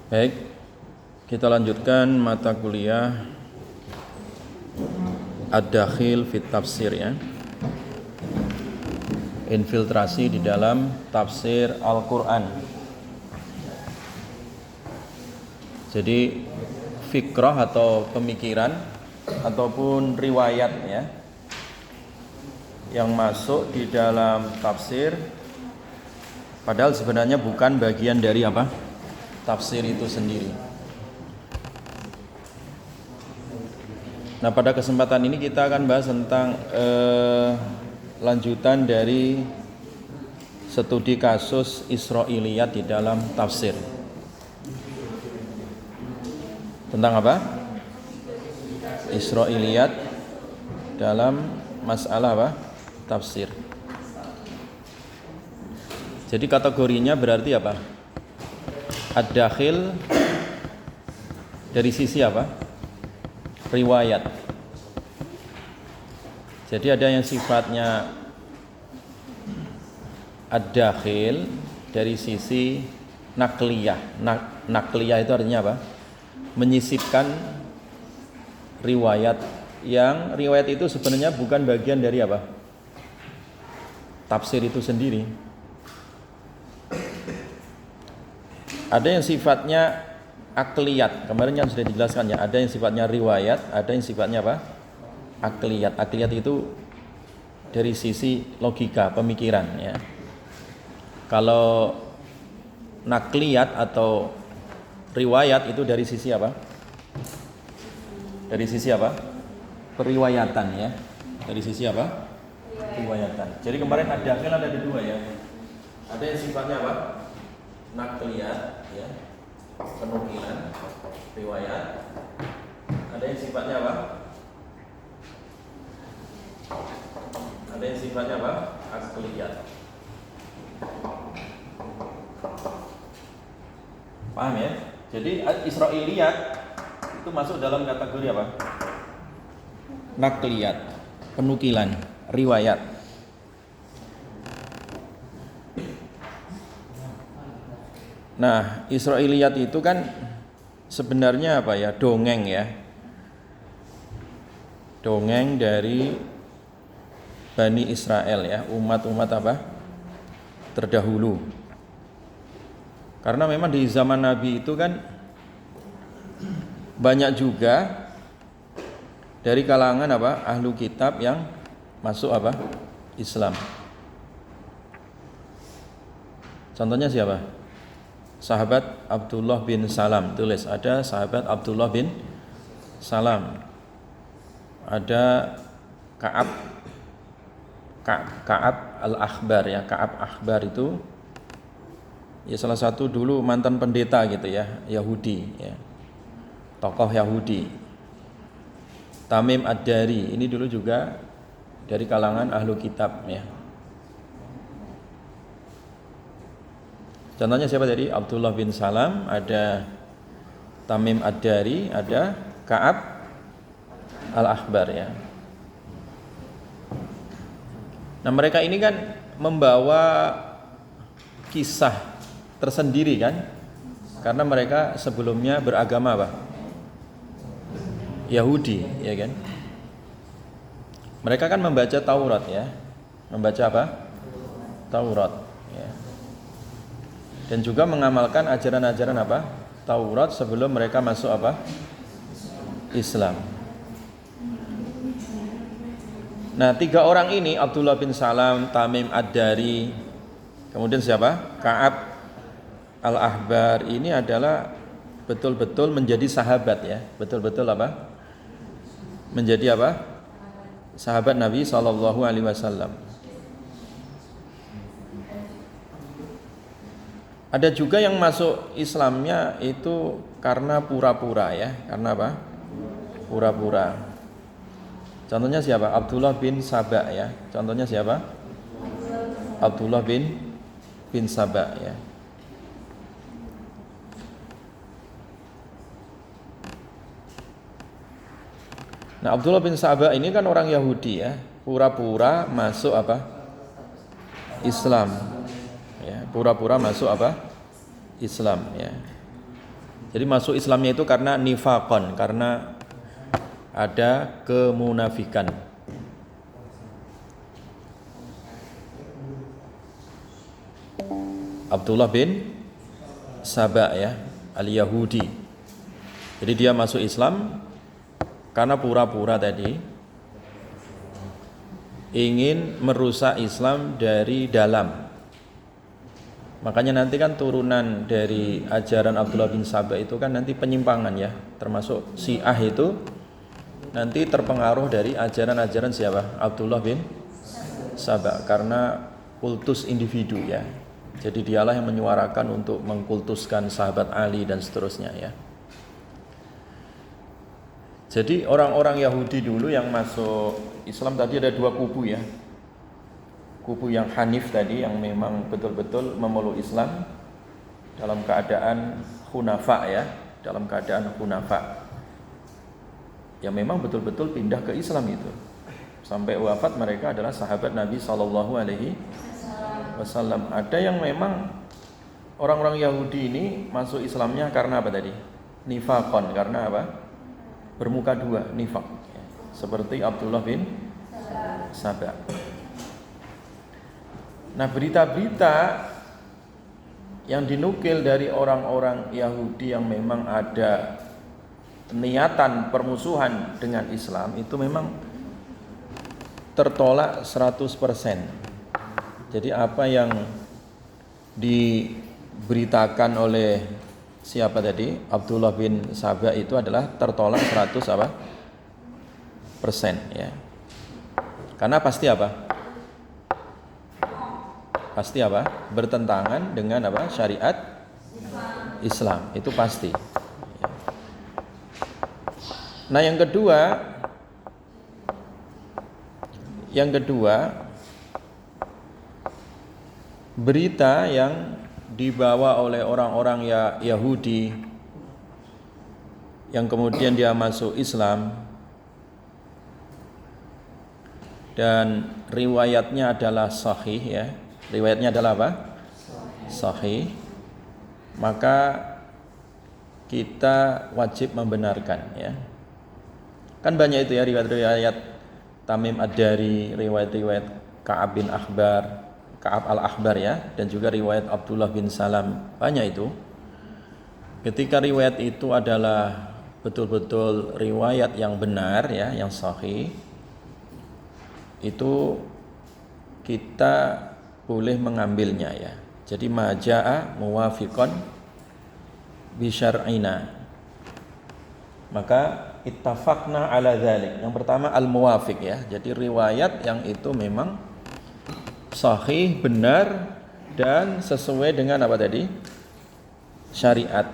Baik, kita lanjutkan mata kuliah Ad-Dakhil fit Tafsir ya. Infiltrasi di dalam tafsir Al-Qur'an. Jadi fikrah atau pemikiran ataupun riwayat ya yang masuk di dalam tafsir padahal sebenarnya bukan bagian dari apa? Tafsir itu sendiri. Nah, pada kesempatan ini kita akan bahas tentang lanjutan dari studi kasus Israiliyat di dalam tafsir. Tentang apa? Israiliyat dalam masalah apa? Tafsir. Jadi kategorinya berarti apa? Ad-Dakhil dari sisi apa? Riwayat. Jadi ada yang sifatnya Ad-Dakhil dari sisi nakliyah. Nakliyah itu artinya apa? Menyisipkan riwayat yang riwayat itu sebenarnya bukan bagian dari apa? Tafsir itu sendiri. Ada yang sifatnya akliyat, kemarin yang sudah dijelaskan ya. Ada yang sifatnya riwayat, ada yang sifatnya apa? Akliyat. Akliyat itu dari sisi logika, pemikiran ya. Kalau nakliyat atau riwayat itu dari sisi apa? Dari sisi apa? Periwayatan ya. Dari sisi apa? Riwayatan. Jadi kemarin ada dua ya. Ada yang sifatnya apa? Nakliyat ya, penukilan riwayat. Ada yang sifatnya apa? Ada yang sifatnya apa? Akliyat. Paham ya? Jadi Israiliyat itu masuk dalam kategori apa? Nakliyat, penukilan, riwayat. Nah, Israiliyat itu kan sebenarnya apa ya? Dongeng ya. Dongeng dari Bani Israel ya, umat-umat apa? Terdahulu. Karena memang di zaman Nabi itu kan banyak juga dari kalangan apa? Ahlu kitab yang masuk apa? Islam. Contohnya siapa? Sahabat Abdullah bin Salam, tulis ada sahabat Abdullah bin Salam, ada Ka'ab al-Akhbar ya. Ka'ab Akhbar itu ya salah satu dulu mantan pendeta gitu ya, Yahudi ya, tokoh Yahudi. Tamim Ad-Dari ini dulu juga dari kalangan ahlu kitab ya. Contohnya siapa tadi? Abdullah bin Salam, ada Tamim Ad-Dari, ada Ka'ab al-Akhbar ya. Nah, mereka ini kan membawa kisah tersendiri kan? Karena mereka sebelumnya beragama apa? Yahudi, ya kan? Mereka kan membaca Taurat ya. Membaca apa? Taurat. Dan juga mengamalkan ajaran-ajaran apa? Taurat sebelum mereka masuk apa? Islam. Nah, tiga orang ini, Abdullah bin Salam, Tamim Ad-Dari, kemudian siapa? Ka'ab al-Ahbar, ini adalah betul-betul menjadi sahabat ya. Betul-betul apa? Menjadi apa? Sahabat Nabi SAW. Ada juga yang masuk Islamnya itu karena pura-pura ya. Karena apa? Pura-pura. Contohnya siapa? Abdullah bin Saba ya. Contohnya siapa? Abdullah bin Saba ya. Nah, Abdullah bin Sabah ini kan orang Yahudi ya, pura-pura masuk apa? Islam. Ya, pura-pura masuk apa? Islam ya. Jadi masuk Islamnya itu karena nifaqan, karena ada kemunafikan. Abdullah bin Sabah ya, al-Yahudi. Jadi dia masuk Islam karena pura-pura tadi ingin merusak Islam dari dalam. Makanya nanti kan turunan dari ajaran Abdullah bin Sabah itu kan nanti penyimpangan ya, termasuk Syiah itu nanti terpengaruh dari ajaran-ajaran siapa? Abdullah bin Sabah, karena kultus individu ya. Jadi dialah yang menyuarakan untuk mengkultuskan sahabat Ali dan seterusnya ya. Jadi orang-orang Yahudi dulu yang masuk Islam tadi ada dua kubu ya. Kubu yang Hanif tadi yang memang betul-betul memeluk Islam dalam keadaan hunafa ya, dalam keadaan hunafa. Yang memang betul-betul pindah ke Islam itu. Sampai wafat mereka adalah sahabat Nabi sallallahu alaihi wasallam. Ada yang memang orang-orang Yahudi ini masuk Islamnya karena apa tadi? Nifaqan, karena apa? Bermuka dua, nifaq ya. Seperti Abdullah bin Sabah. Nah, berita-berita yang dinukil dari orang-orang Yahudi yang memang ada niatan permusuhan dengan Islam itu memang tertolak 100%. Jadi apa yang diberitakan oleh siapa tadi? Abdullah bin Sabah itu adalah tertolak 100 apa? persen ya. Karena pasti apa? Pasti apa? Bertentangan dengan apa? Syariat Islam. Itu pasti. Nah, yang kedua berita yang dibawa oleh orang-orang Yahudi yang kemudian dia masuk Islam dan riwayatnya adalah sahih ya. Riwayatnya adalah apa? Sahih. Maka kita wajib membenarkan ya. Kan banyak itu ya riwayat-riwayat Tamim Ad-Dari, riwayat-riwayat Ka'ab bin Akhbar, Ka'ab al-Akhbar ya, dan juga riwayat Abdullah bin Salam. Banyak itu. Ketika riwayat itu adalah betul-betul riwayat yang benar ya, yang sahih, itu kita boleh mengambilnya ya. Jadi majaa muwafiqan bi syar'ina. Maka ittafaqna ala dzalik. Yang pertama al-muwafiq ya. Jadi riwayat yang itu memang sahih, benar dan sesuai dengan apa tadi? Syariat.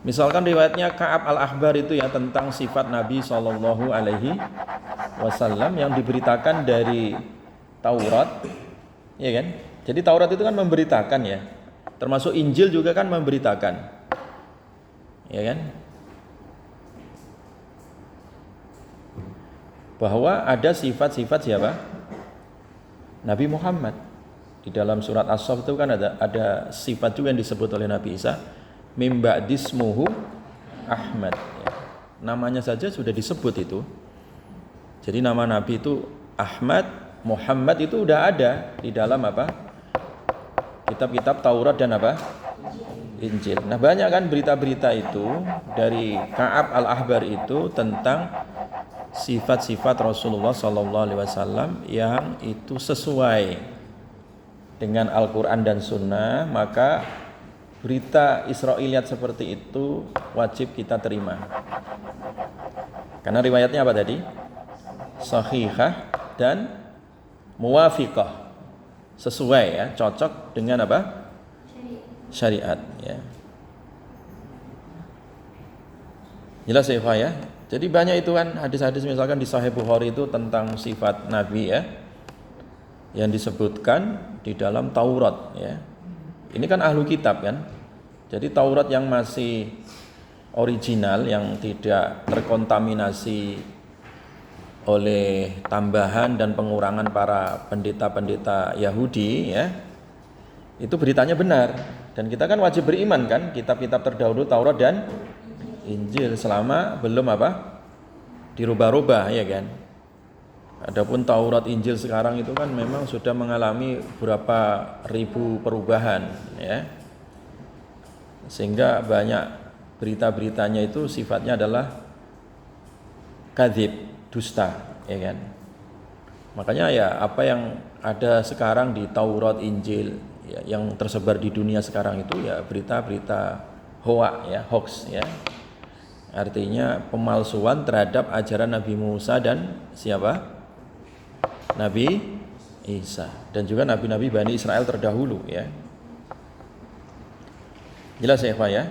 Misalkan riwayatnya Ka'ab al-Akhbar itu ya tentang sifat Nabi sallallahu alaihi wasallam yang diberitakan dari Taurat, ya kan? Jadi Taurat itu kan memberitakan ya, termasuk Injil juga kan memberitakan, ya kan? Bahwa ada sifat-sifat siapa? Nabi Muhammad. Di dalam surat As-Saff itu kan ada sifat juga yang disebut oleh Nabi Isa, mim ba'dismuhu Ahmad. Ya. Namanya saja sudah disebut itu. Jadi nama Nabi itu Ahmad. Muhammad itu udah ada di dalam apa? Kitab-kitab Taurat dan apa? Injil. Nah, banyak kan berita-berita itu dari Ka'ab al-Ahbar itu tentang sifat-sifat Rasulullah sallallahu alaihi wasallam yang itu sesuai dengan Al-Qur'an dan Sunnah, maka berita Israiliyat seperti itu wajib kita terima. Karena riwayatnya apa tadi? Sahihah dan muwafiqah, sesuai ya, cocok dengan apa? Syariat ya. Jelas ya, Pak ya. Jadi banyak itu kan hadis-hadis misalkan di Sahih Bukhari itu tentang sifat Nabi ya, yang disebutkan di dalam Taurat ya. Ini kan ahlu kitab kan. Jadi Taurat yang masih original yang tidak terkontaminasi oleh tambahan dan pengurangan para pendeta-pendeta Yahudi ya, itu beritanya benar. Dan kita kan wajib beriman kan kitab-kitab terdahulu Taurat dan Injil selama belum dirubah-rubah ya kan. Adapun Taurat Injil sekarang itu kan memang sudah mengalami berapa ribu perubahan ya. Sehingga banyak berita-beritanya itu sifatnya adalah kadzib, dusta ya kan. Makanya ya apa yang ada sekarang di Taurat Injil ya, yang tersebar di dunia sekarang itu ya berita-berita hoax ya. Artinya pemalsuan terhadap ajaran Nabi Musa dan siapa? Nabi Isa dan juga nabi-nabi Bani Israel terdahulu ya. Jelas ya Pak ya.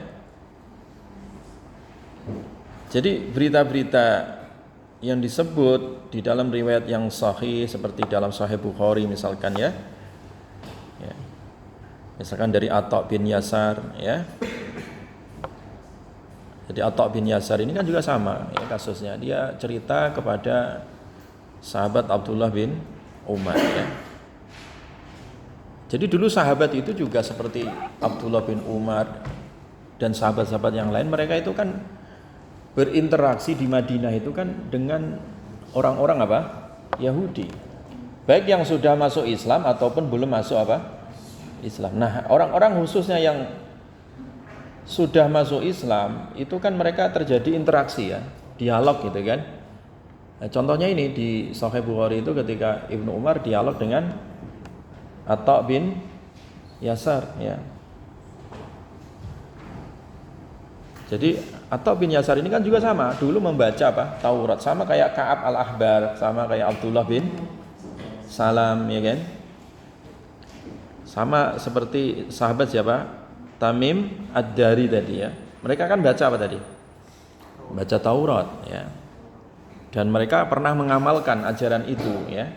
Jadi berita-berita yang disebut di dalam riwayat yang sahih seperti dalam Sahih Bukhari misalkan ya. Misalkan dari Atha bin Yasar ya. Jadi Atha bin Yasar ini kan juga sama ya kasusnya. Dia cerita kepada sahabat Abdullah bin Umar ya. Jadi dulu sahabat itu juga seperti Abdullah bin Umar dan sahabat-sahabat yang lain, mereka itu kan berinteraksi di Madinah itu kan dengan orang-orang Yahudi. Baik yang sudah masuk Islam ataupun belum masuk Islam. Nah, orang-orang khususnya yang sudah masuk Islam itu kan mereka terjadi interaksi ya, dialog gitu kan. Nah, contohnya ini di Sahih Bukhari itu ketika Ibnu Umar dialog dengan Atha bin Yasar ya. Jadi Atha bin Yasar ini kan juga sama, dulu membaca Taurat, sama kayak Ka'ab al-Ahbar, sama kayak Abdullah bin Salam ya kan. Sama seperti sahabat siapa? Tamim Ad-Dari tadi ya. Mereka kan baca apa tadi? Baca Taurat ya. Dan mereka pernah mengamalkan ajaran itu ya.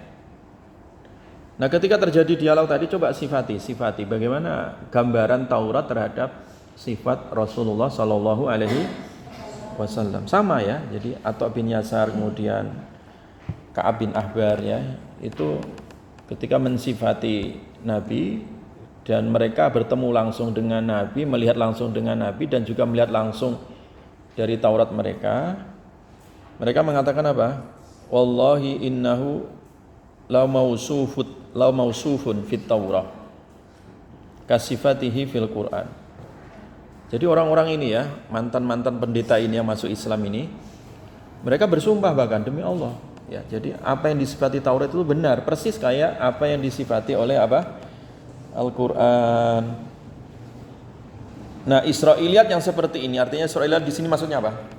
Nah, ketika terjadi dialog tadi coba sifati bagaimana gambaran Taurat terhadap sifat Rasulullah Shallallahu Alaihi Wasallam. Sama ya. Jadi Atha bin Yasar kemudian Ka'ab bin Ahbar ya, itu ketika mensifati Nabi dan mereka bertemu langsung dengan Nabi, melihat langsung dengan Nabi dan juga melihat langsung dari Taurat mereka. Mereka mengatakan apa? Wallahi innahu la mausufun fit Taurah kasifatihi fil Quran. Jadi orang-orang ini ya, mantan-mantan pendeta ini yang masuk Islam ini, mereka bersumpah bahkan demi Allah ya. Jadi apa yang disifati Taurat itu benar, persis kayak apa yang disifati oleh Al-Quran. Nah, Israiliyat yang seperti ini, artinya Israiliyat di sini maksudnya apa?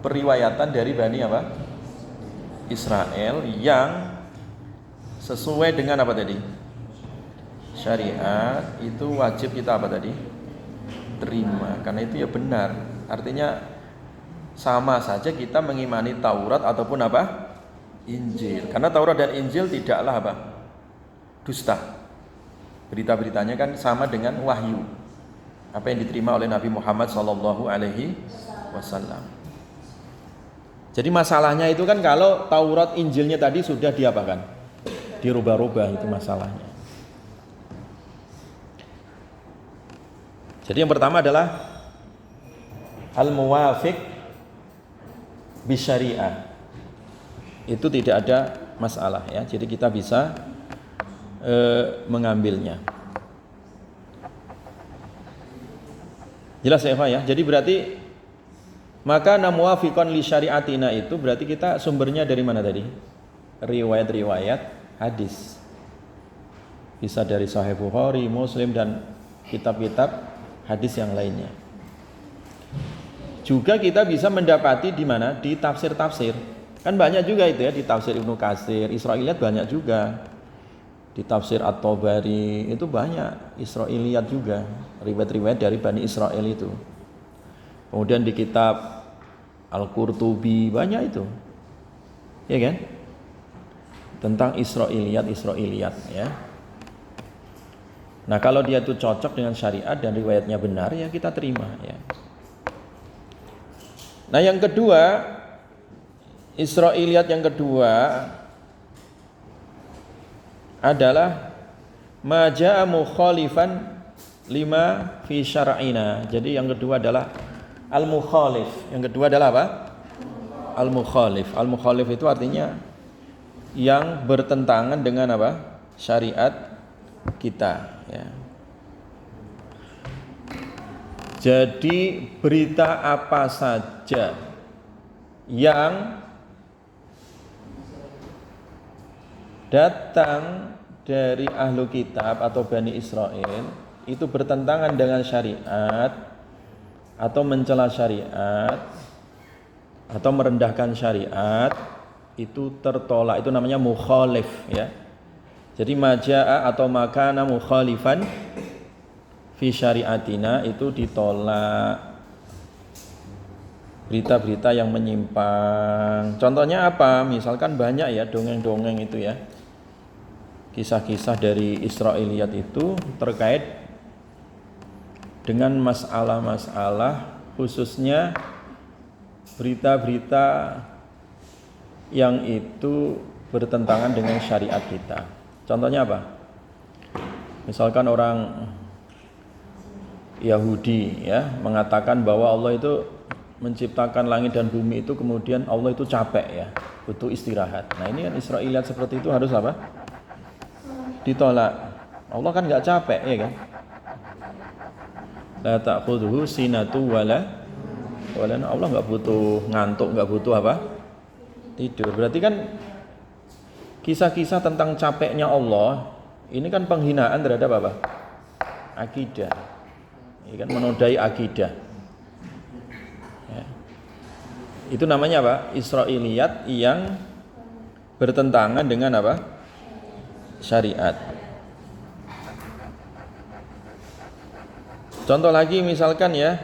Periwayatan dari Bani Israel yang sesuai dengan apa tadi? Syariat, itu wajib kita apa tadi? Terima, karena itu ya benar. Artinya sama saja kita mengimani Taurat ataupun Injil. Karena Taurat dan Injil tidaklah dusta. Berita-beritanya kan sama dengan wahyu. Apa yang diterima oleh Nabi Muhammad SAW. Jadi masalahnya itu kan kalau Taurat Injilnya tadi sudah diapakan? Dirubah-rubah, itu masalahnya. Jadi yang pertama adalah al-muwafiq bisyariah. Itu tidak ada masalah ya. Jadi kita bisa mengambilnya. Jelas ya Pak ya. Jadi berarti maka muwafiqan li syariatina itu berarti kita sumbernya dari mana tadi? Riwayat-riwayat hadis. Bisa dari Sahih Bukhari, Muslim dan kitab-kitab hadis yang lainnya. Juga kita bisa mendapati di mana? Di tafsir-tafsir. Kan banyak juga itu ya, di tafsir Ibnu Katsir, Israiliyat banyak juga. Di tafsir At-Tabari itu banyak Israiliyat juga, riwayat-riwayat dari Bani Israel itu. Kemudian di kitab Al-Qurtubi banyak itu. Ya kan? Tentang Israiliyat ya. Nah, kalau dia itu cocok dengan syariat dan riwayatnya benar ya kita terima ya. Nah, yang kedua, Israiliyat yang kedua adalah maja'a mukhalifan lima fi syar'ina. Jadi yang kedua adalah al-mukhalif. Yang kedua adalah apa? Al-mukhalif. Al-mukhalif itu artinya yang bertentangan dengan apa? Syariat kita, ya. Jadi berita apa saja yang datang dari ahlu kitab atau Bani Israel itu bertentangan dengan syariat atau mencela syariat atau merendahkan syariat, itu tertolak. Itu namanya mukhalif, ya. Jadi maja'a atau makana mukhalifan fi syariatina itu ditolak. Berita-berita yang menyimpang. Contohnya apa? Misalkan banyak ya dongeng-dongeng itu ya. Kisah-kisah dari Israiliyat itu terkait dengan masalah-masalah, khususnya berita-berita yang itu bertentangan dengan syariat kita. Contohnya apa? Misalkan orang Yahudi ya mengatakan bahwa Allah itu menciptakan langit dan bumi itu, kemudian Allah itu capek ya, butuh istirahat. Nah ini kan Israiliyat seperti itu harus apa? Ditolak. Allah kan nggak capek ya kan? La ta'khudhuhu sinatu wala Allah nggak butuh ngantuk, nggak butuh apa? Tidur. Berarti kan kisah-kisah tentang capeknya Allah ini kan penghinaan terhadap apa? Akidah. Ini kan menodai akidah. Ya. Itu namanya apa? Israiliyat yang bertentangan dengan apa? Syariat. Contoh lagi misalkan ya,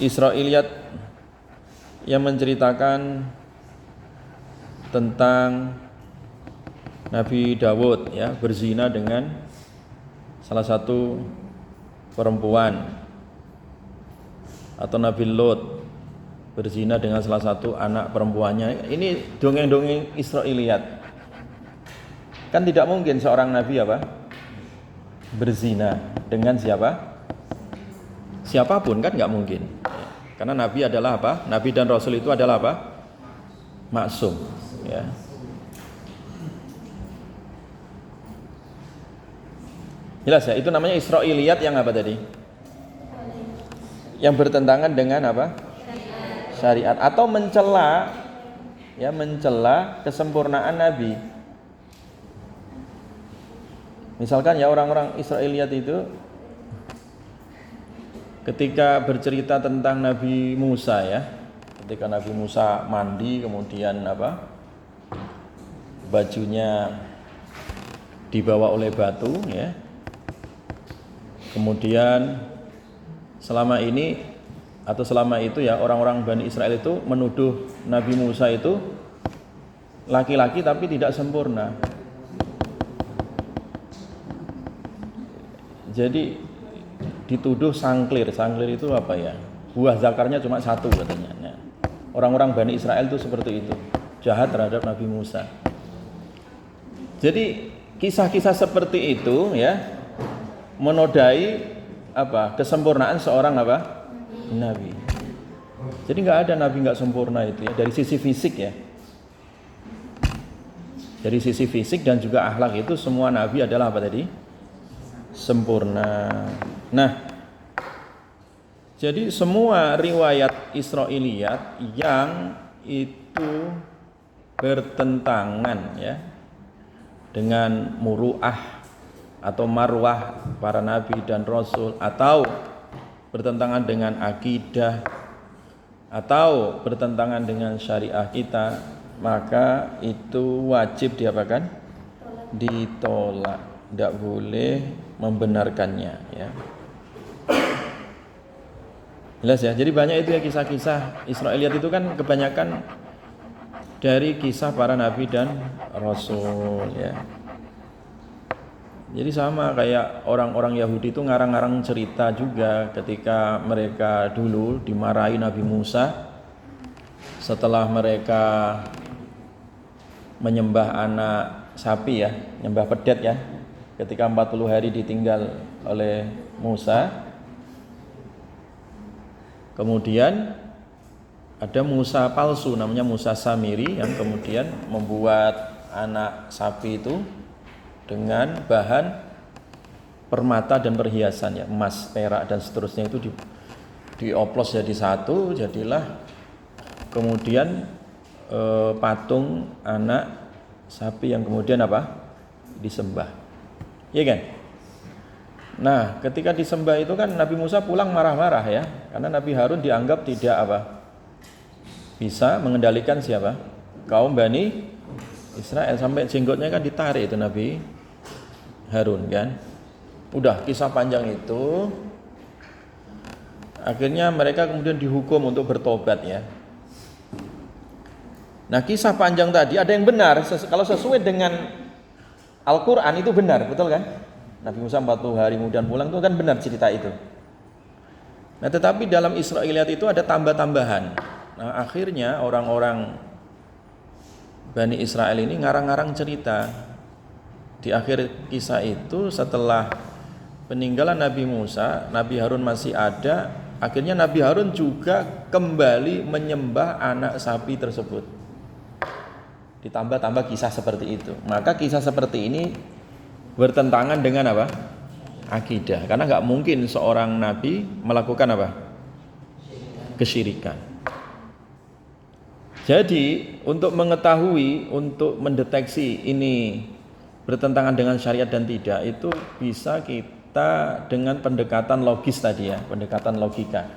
Israiliyat yang menceritakan tentang Nabi Dawud ya berzina dengan salah satu perempuan, atau Nabi Lot berzina dengan salah satu anak perempuannya. Ini dongeng-dongeng Israiliyat. Kan tidak mungkin seorang nabi apa? Berzina dengan siapa? Siapapun, kan nggak mungkin. Karena nabi adalah apa? Nabi dan rasul itu adalah apa? Maksum, ya. Jelas ya, itu namanya Israiliyat yang apa tadi? Yang bertentangan dengan apa? Syariat atau mencela, ya, mencela kesempurnaan Nabi. Misalkan ya orang-orang Israiliyat itu ketika bercerita tentang Nabi Musa ya, ketika Nabi Musa mandi kemudian apa? Bajunya dibawa oleh batu ya. Kemudian selama ini atau selama itu ya orang-orang Bani Israel itu menuduh Nabi Musa itu laki-laki tapi tidak sempurna. Jadi dituduh sangklir. Sangklir itu apa ya? Buah zakarnya cuma satu katanya. Nah, orang-orang Bani Israel itu seperti itu, jahat terhadap Nabi Musa. Jadi kisah-kisah seperti itu ya menodai apa? Kesempurnaan seorang apa? Nabi. Jadi nggak ada nabi nggak sempurna itu ya, dari sisi fisik ya. Dari sisi fisik dan juga akhlak itu semua nabi adalah apa tadi? Sempurna. Nah, jadi semua riwayat Israiliyat yang itu bertentangan ya dengan muru'ah atau marwah para nabi dan rasul, atau bertentangan dengan akidah, atau bertentangan dengan syariah kita, maka itu wajib diapakan? Ditolak, tidak boleh membenarkannya ya. Jelas ya. Jadi banyak itu ya kisah-kisah Israiliyat itu kan kebanyakan dari kisah para nabi dan rasul ya. Jadi sama kayak orang-orang Yahudi itu ngarang-ngarang cerita juga ketika mereka dulu dimarahi Nabi Musa setelah mereka menyembah anak sapi ya, menyembah pedet ya. Ketika 40 hari ditinggal oleh Musa. Kemudian ada Musa palsu namanya Musa Samiri yang kemudian membuat anak sapi itu dengan bahan permata dan perhiasan ya, emas, perak dan seterusnya itu dioplos jadi satu, jadilah kemudian patung anak sapi yang kemudian apa? Disembah. Iya kan? Nah, ketika disembah itu kan Nabi Musa pulang marah-marah ya, karena Nabi Harun dianggap tidak apa? Bisa mengendalikan siapa? Kaum Bani Israel, sampai jenggotnya kan ditarik itu Nabi Harun kan. Udah kisah panjang itu. Akhirnya mereka kemudian dihukum untuk bertobat ya. Nah, kisah panjang tadi ada yang benar. Kalau sesuai dengan Al-Quran itu benar, betul kan? Nabi Musa 40 hari kemudian pulang itu kan benar cerita itu. Nah, tetapi dalam Israiliyat itu ada tambah-tambahan. Nah, akhirnya orang-orang Bani Israel ini ngarang-ngarang cerita. Di akhir kisah itu setelah peninggalan Nabi Musa, Nabi Harun masih ada. Akhirnya Nabi Harun juga kembali menyembah anak sapi tersebut. Ditambah-tambah kisah seperti itu. Maka kisah seperti ini bertentangan dengan apa? Akidah. Karena nggak mungkin seorang nabi melakukan apa? Kesyirikan. Jadi untuk mengetahui, untuk mendeteksi ini bertentangan dengan syariat dan tidak, itu bisa kita dengan pendekatan logis tadi ya, pendekatan logika.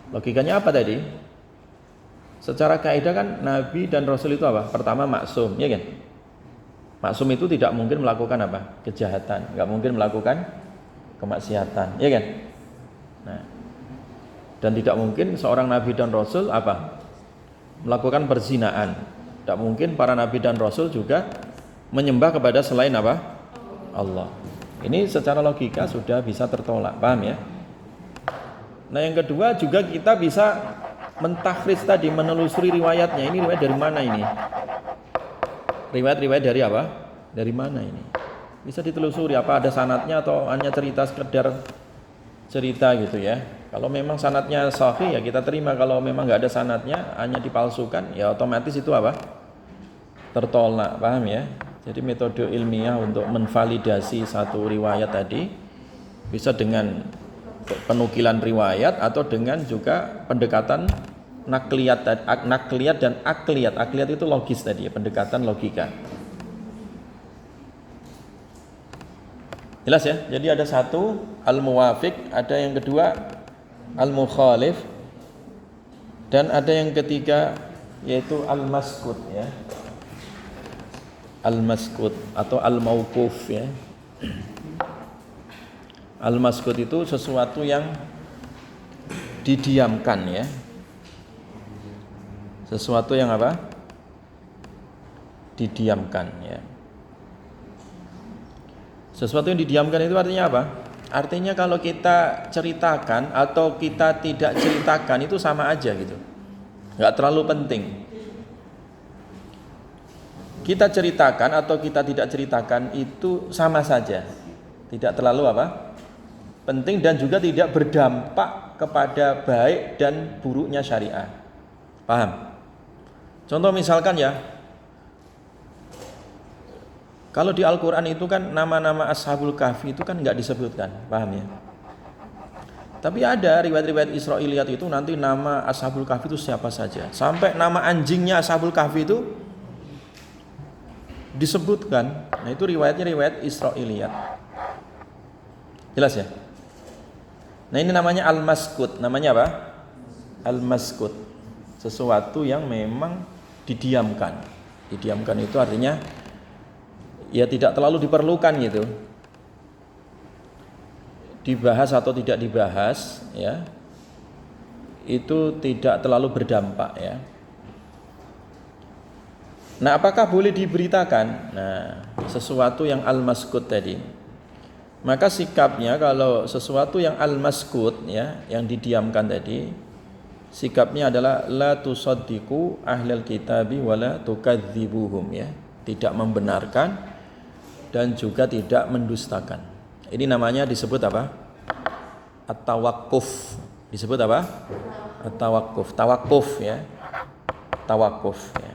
Logikanya apa tadi? Secara kaidah kan Nabi dan Rasul itu apa? Pertama maksum, ya kan? Maksum itu tidak mungkin melakukan apa? Kejahatan, nggak mungkin melakukan kemaksiatan, ya kan? Nah, dan tidak mungkin seorang Nabi dan Rasul apa? Melakukan perzinaan. Tidak mungkin para Nabi dan Rasul juga menyembah kepada selain apa? Allah. Ini secara logika sudah bisa tertolak, paham ya? Nah, yang kedua juga kita bisa mentakhrij tadi, menelusuri riwayatnya. Ini riwayat dari mana ini? Riwayat dari apa? Dari mana ini? Bisa ditelusuri apa ada sanadnya atau hanya cerita sekedar cerita gitu ya. Kalau memang sanadnya sahih ya kita terima, kalau memang nggak ada sanadnya hanya dipalsukan ya otomatis itu apa? Tertolak, paham ya? Jadi metode ilmiah untuk menvalidasi satu riwayat tadi bisa dengan penukilan riwayat atau dengan juga pendekatan nakliyat dan akliyat. Akliyat itu logis tadi ya, pendekatan logika. Jelas ya? Jadi ada satu al-muwafiq, ada yang kedua al-mukhalif, dan ada yang ketiga yaitu al-maskut ya. Al-maskut atau al-mauquf ya. Al-maskut itu sesuatu yang didiamkan ya. Sesuatu yang apa? Didiamkan ya. Sesuatu yang didiamkan itu artinya apa? Artinya kalau kita ceritakan atau kita tidak ceritakan itu sama aja gitu. Nggak terlalu penting. Kita ceritakan atau kita tidak ceritakan itu sama saja. Tidak terlalu apa? Penting dan juga tidak berdampak kepada baik dan buruknya syariah. Paham? Contoh misalkan ya, kalau di Al-Quran itu kan nama-nama Ashabul Kahfi itu kan nggak disebutkan, paham ya? Tapi ada riwayat-riwayat Israiliyat itu nanti nama Ashabul Kahfi itu siapa saja. Sampai nama anjingnya Ashabul Kahfi itu disebutkan. Nah itu riwayatnya riwayat Israiliyat. Jelas ya? Nah ini namanya al-maskut. Namanya apa? Al-maskut. Sesuatu yang memang didiamkan. Didiamkan itu artinya ya tidak terlalu diperlukan gitu. Dibahas atau tidak dibahas ya. Itu tidak terlalu berdampak ya. Nah, apakah boleh diberitakan? Nah, sesuatu yang al-maskut tadi. Maka sikapnya kalau sesuatu yang al-maskut ya, yang didiamkan tadi, sikapnya adalah la tusaddiqu ahlal kitabi wala tukadzibuhum ya, tidak membenarkan dan juga tidak mendustakan. Ini namanya disebut apa? At-tawaqquf. Disebut apa? At-tawaqquf. Tawaqquf ya. Tawaqquf ya.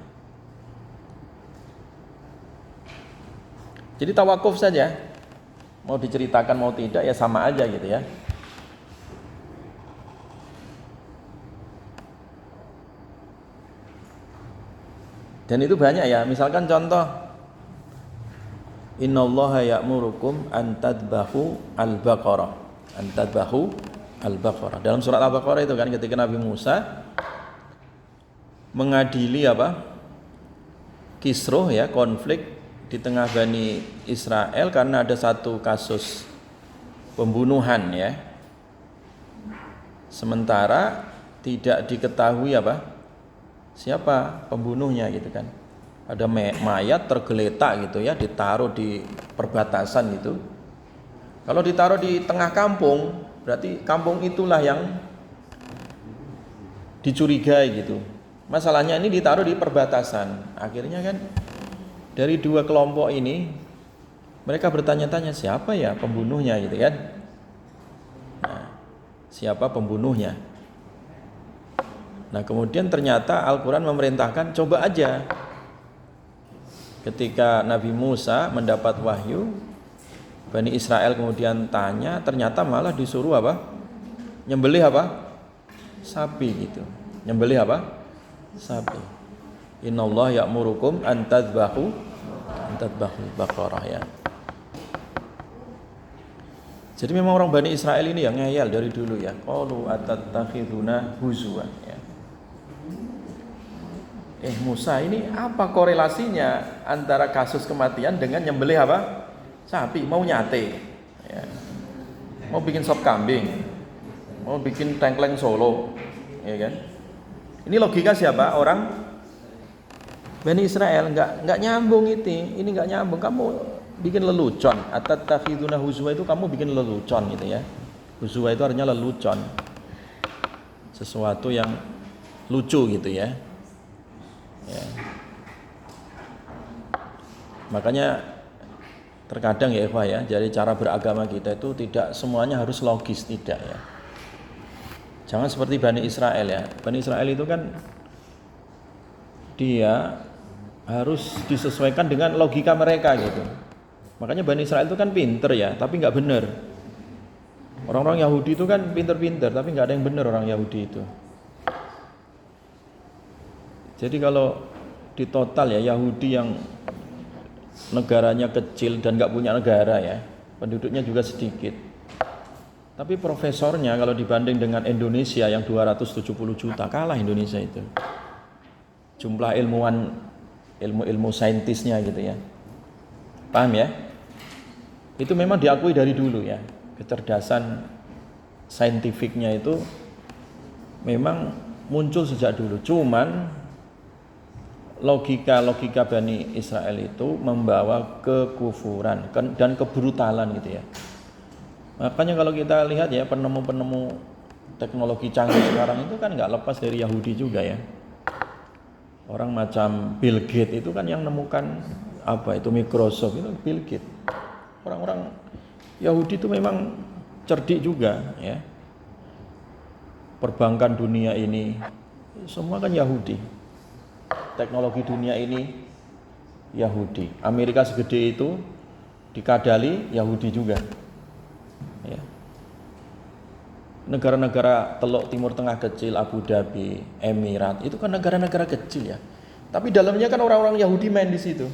Jadi tawakuf saja, mau diceritakan mau tidak ya sama aja gitu ya. Dan itu banyak ya, misalkan contoh innallaha ya'murukum an tadbahu al-baqarah. An tadbahu al-baqarah. Dalam surat Al-Baqarah itu kan ketika Nabi Musa mengadili apa? Kisruh ya, konflik di tengah Bani Israel karena ada satu kasus pembunuhan ya. Sementara tidak diketahui apa? Siapa pembunuhnya gitu kan. Ada mayat tergeletak gitu ya, ditaruh di perbatasan gitu. Kalau ditaruh di tengah kampung, berarti kampung itulah yang dicurigai gitu. Masalahnya ini ditaruh di perbatasan. Akhirnya kan dari dua kelompok ini mereka bertanya-tanya siapa ya pembunuhnya gitu kan. Nah, siapa pembunuhnya? Nah kemudian ternyata Al-Quran memerintahkan coba aja. Ketika Nabi Musa mendapat wahyu, Bani Israel kemudian tanya, ternyata malah disuruh apa? Nyembelih apa? Sapi gitu. Nyembelih apa? Sapi. Innallaha ya'murukum an tadbahu baqarah ya. Jadi memang orang Bani Israel ini yang ngeyel dari dulu ya. Qalu atattakhiduna huzwa ya. Musa ini apa korelasinya antara kasus kematian dengan nyembelih apa? Sapi, mau nyate ya. Mau bikin sop kambing, mau bikin tengkleng Solo ya kan. Ini logika siapa? Orang Bani Israel nggak nyambung ini nggak nyambung. Kamu bikin lelucon. Atattakhiduna huzwa itu kamu bikin lelucon gitu ya. Huzwa itu artinya lelucon, sesuatu yang lucu gitu ya. Ya. Makanya terkadang ya Eva ya, jadi cara beragama kita itu tidak semuanya harus logis, tidak ya. Jangan seperti Bani Israel ya. Bani Israel itu kan dia harus disesuaikan dengan logika mereka gitu. Makanya Bani Israel itu kan pinter ya, tapi nggak benar. Orang-orang Yahudi itu kan pinter-pinter, tapi nggak ada yang benar orang Yahudi itu. Jadi kalau di total ya Yahudi yang negaranya kecil dan nggak punya negara ya, penduduknya juga sedikit. Tapi profesornya kalau dibanding dengan Indonesia yang 270 juta, kalah Indonesia itu. Jumlah ilmu saintisnya gitu ya. Paham ya? Itu memang diakui dari dulu ya. Kecerdasan saintifiknya itu memang muncul sejak dulu. Cuman logika Bani Israel itu membawa kekufuran dan kebrutalan gitu ya. Makanya kalau kita lihat ya penemu-penemu teknologi canggih sekarang itu kan nggak lepas dari Yahudi juga ya. Orang macam Bill Gates itu kan yang nemukan apa itu Microsoft itu Bill Gates. Orang-orang Yahudi itu memang cerdik juga ya. Perbankan dunia ini semua kan Yahudi. Teknologi dunia ini Yahudi. Amerika segede itu dikadali Yahudi juga. Ya. Negara-negara Teluk Timur Tengah kecil, Abu Dhabi, Emirat, itu kan negara-negara kecil ya. Tapi dalamnya kan orang-orang Yahudi main di situ.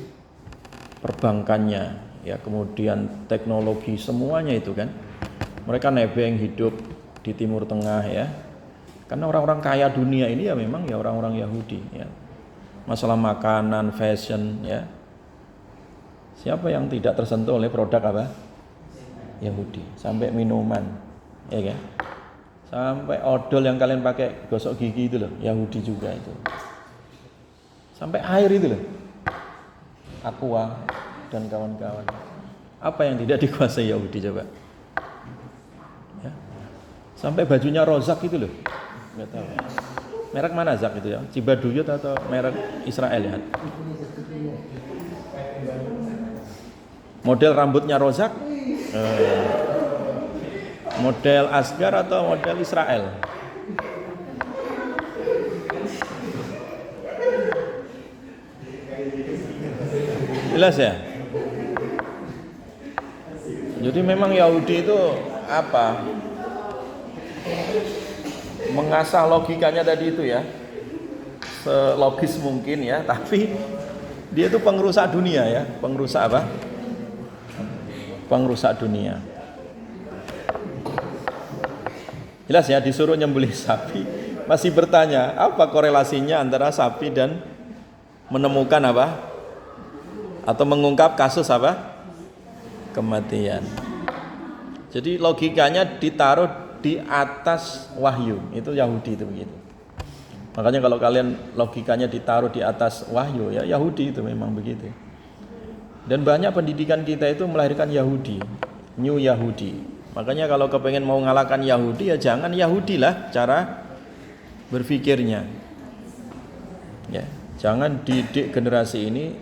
Perbankannya, ya kemudian teknologi semuanya itu kan. Mereka nebeng hidup di Timur Tengah ya. Karena orang-orang kaya dunia ini ya memang ya orang-orang Yahudi ya. Masalah makanan, fashion ya. Siapa yang tidak tersentuh oleh produk apa? Yahudi. Sampai minuman, ya kan? Sampai odol yang kalian pakai gosok gigi itu loh, Yahudi juga itu. Sampai air itu loh, Aqua, dan kawan-kawan. Apa yang tidak dikuasai Yahudi coba? Ya. Sampai bajunya Rozak itu loh. Enggak tahu. Merek mana Zak itu ya? Cibaduyut atau merek Israel ya? Model rambutnya Rozak? Model Asgar atau model Israel? Jelas ya? Jadi memang Yahudi itu apa? Mengasah logikanya tadi itu ya, selogis mungkin ya, tapi dia itu pengrusak dunia ya. Pengrusak apa? Pengrusak dunia. Jelas ya, disuruh nyembelih sapi, masih bertanya apa korelasinya antara sapi dan menemukan apa? Atau mengungkap kasus apa? Kematian. Jadi logikanya ditaruh di atas wahyu. Itu Yahudi itu begitu. Makanya kalau kalian logikanya ditaruh di atas wahyu, ya Yahudi itu memang begitu. Dan banyak pendidikan kita itu melahirkan Yahudi, New Yahudi. Makanya kalau kepengen mau ngalahkan Yahudi, ya jangan Yahudi lah cara berpikirnya. Ya, jangan didik generasi ini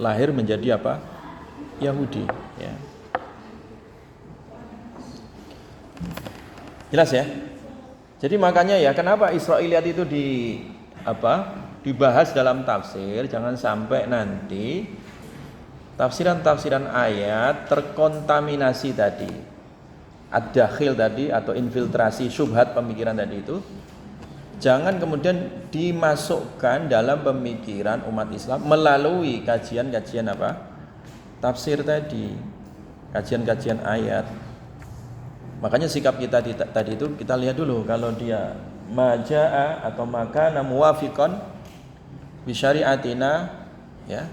lahir menjadi apa? Yahudi, ya. Jelas ya? Jadi makanya ya kenapa Israiliyat itu dibahas dalam tafsir, jangan sampai nanti tafsiran-tafsiran ayat terkontaminasi tadi. Ad-dakhil tadi atau infiltrasi syubhat pemikiran tadi itu jangan kemudian dimasukkan dalam pemikiran umat Islam melalui kajian-kajian apa? Tafsir tadi, kajian-kajian ayat. Makanya sikap kita tadi itu kita lihat dulu kalau dia majaa atau makana muwafiqan bi syariatina, ya.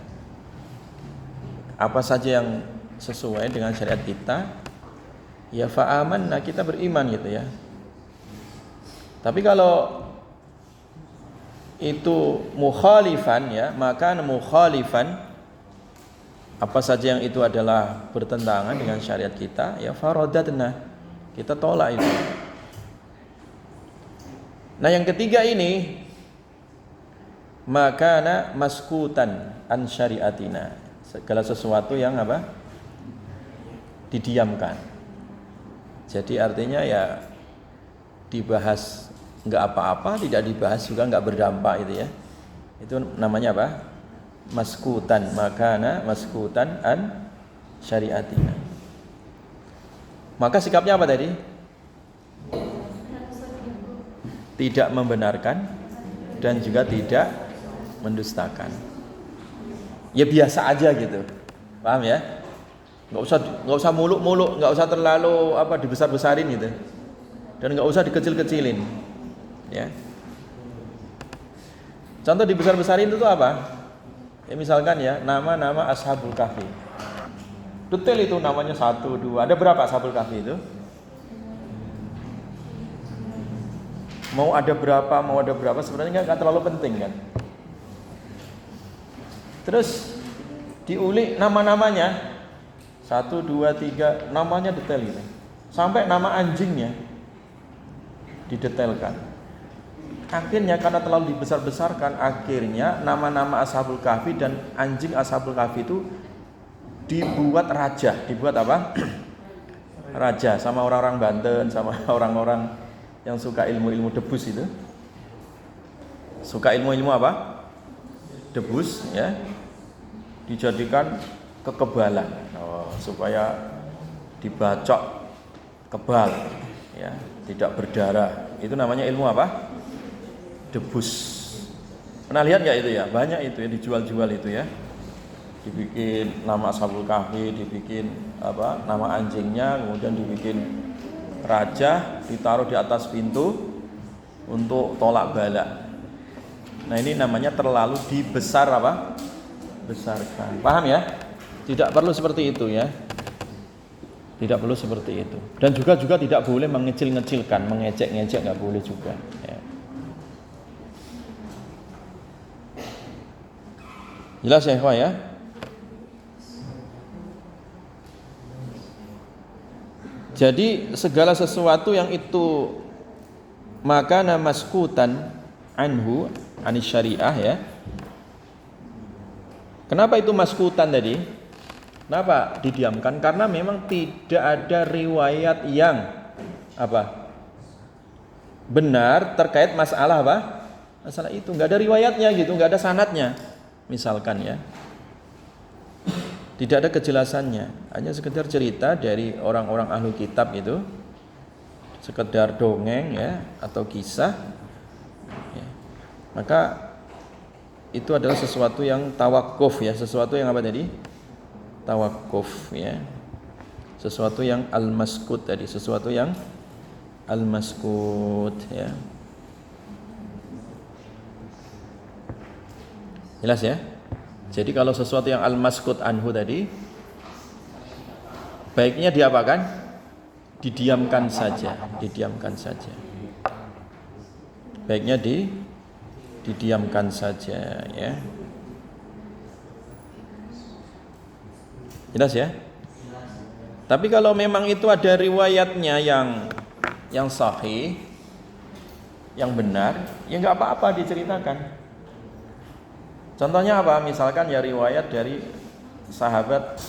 Apa saja yang sesuai dengan syariat kita, ya fa'amanna, kita beriman gitu ya. Tapi kalau itu mukhalifan ya, maka mukhalifan apa saja yang itu adalah bertentangan dengan syariat kita, ya faradatna, kita tolak itu. Nah yang ketiga ini makana maskutan an syariatina, segala sesuatu yang apa? Didiamkan. Jadi artinya ya dibahas enggak apa-apa, tidak dibahas juga enggak berdampak itu ya. Itu namanya apa? Maskutan, makana maskutan an syariatina. Maka sikapnya apa tadi? Tidak membenarkan dan juga tidak mendustakan. Ya biasa aja gitu. Paham ya? Enggak usah muluk-muluk, enggak usah terlalu dibesar-besarin gitu. Dan enggak usah dikecil-kecilin. Ya. Contoh dibesar-besarin itu apa? Ya misalkan ya, nama-nama Ashabul Kahfi. Detail itu namanya 1, 2. Ada berapa Ashabul Kahfi itu? Mau ada berapa sebenarnya enggak terlalu penting kan. Terus diulik nama-namanya 1, 2, 3, namanya detail gitu. Sampai nama anjingnya didetailkan. Akhirnya karena terlalu dibesar-besarkan, akhirnya nama-nama Ashabul Kahfi dan anjing Ashabul Kahfi itu dibuat raja. Dibuat apa? Raja sama orang-orang Banten, sama orang-orang yang suka ilmu-ilmu debus itu. Suka ilmu-ilmu apa? Debus ya. Dijadikan kekebalan. Supaya dibacok kebal ya, tidak berdarah. Itu namanya ilmu apa? Debus. Pernah lihat nggak itu ya? Banyak itu ya dijual-jual itu ya. Dibikin nama Ashabul Kahfi, dibikin nama anjingnya, kemudian dibikin raja, ditaruh di atas pintu untuk tolak bala. Nah ini namanya terlalu besarkan. Paham ya? Tidak perlu seperti itu ya. Tidak perlu seperti itu. Dan juga tidak boleh mengecil-ngecilkan, mengejek-ngejek, nggak boleh juga. Ya. Jelas ya, Pak ya? Jadi segala sesuatu yang itu maka namaskutan anhu anis syariah ya. Kenapa itu maskutan tadi? Kenapa didiamkan? Karena memang tidak ada riwayat yang apa? Benar terkait masalah apa? Masalah itu nggak ada riwayatnya gitu, nggak ada sanadnya. Misalkan ya. Tidak ada kejelasannya, hanya sekedar cerita dari orang-orang ahlu kitab itu, sekedar dongeng ya atau kisah ya. Maka itu adalah sesuatu yang tawakuf ya, sesuatu yang apa tadi? Tawakuf ya. Sesuatu yang al-maskut tadi, sesuatu yang al-maskut ya. Jelas ya? Jadi kalau sesuatu yang al-maskut anhu tadi baiknya diapakan? Didiamkan saja, didiamkan saja. Baiknya didiamkan saja ya. Jelas ya? Tapi kalau memang itu ada riwayatnya yang sahih, yang benar, ya nggak apa-apa diceritakan. Contohnya apa? Misalkan ya riwayat dari sahabat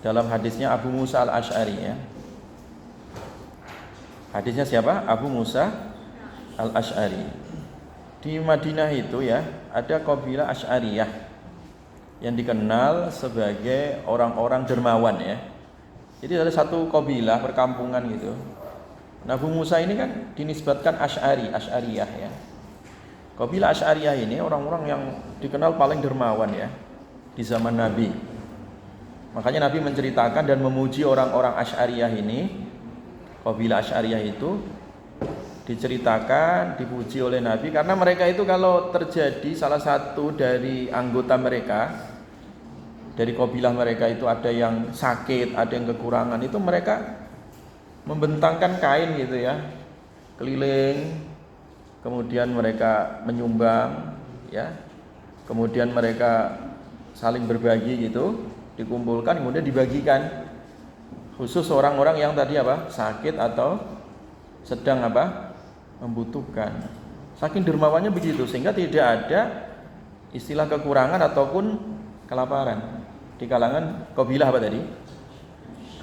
dalam hadisnya Abu Musa al-Ash'ari ya. Hadisnya siapa? Abu Musa al-Ash'ari. Di Madinah itu ya ada kabilah Asy'ariyah yang dikenal sebagai orang-orang dermawan ya. Jadi ada satu kabilah perkampungan gitu. Nah, Abu Musa ini kan dinisbatkan Asy'ariyah ya. Kabilah Asy'ariyah ini orang-orang yang dikenal paling dermawan ya di zaman Nabi. Makanya Nabi menceritakan dan memuji orang-orang Asy'ariyah ini. Kabilah Asy'ariyah itu diceritakan, dipuji oleh Nabi karena mereka itu kalau terjadi salah satu dari anggota mereka dari kabilah mereka itu ada yang sakit, ada yang kekurangan, itu mereka membentangkan kain gitu ya, keliling. Kemudian mereka menyumbang ya. Kemudian mereka saling berbagi gitu, dikumpulkan kemudian dibagikan. Khusus orang-orang yang tadi apa? Sakit atau sedang apa? Membutuhkan. Saking dermawannya begitu sehingga tidak ada istilah kekurangan ataupun kelaparan di kalangan kabilah apa tadi?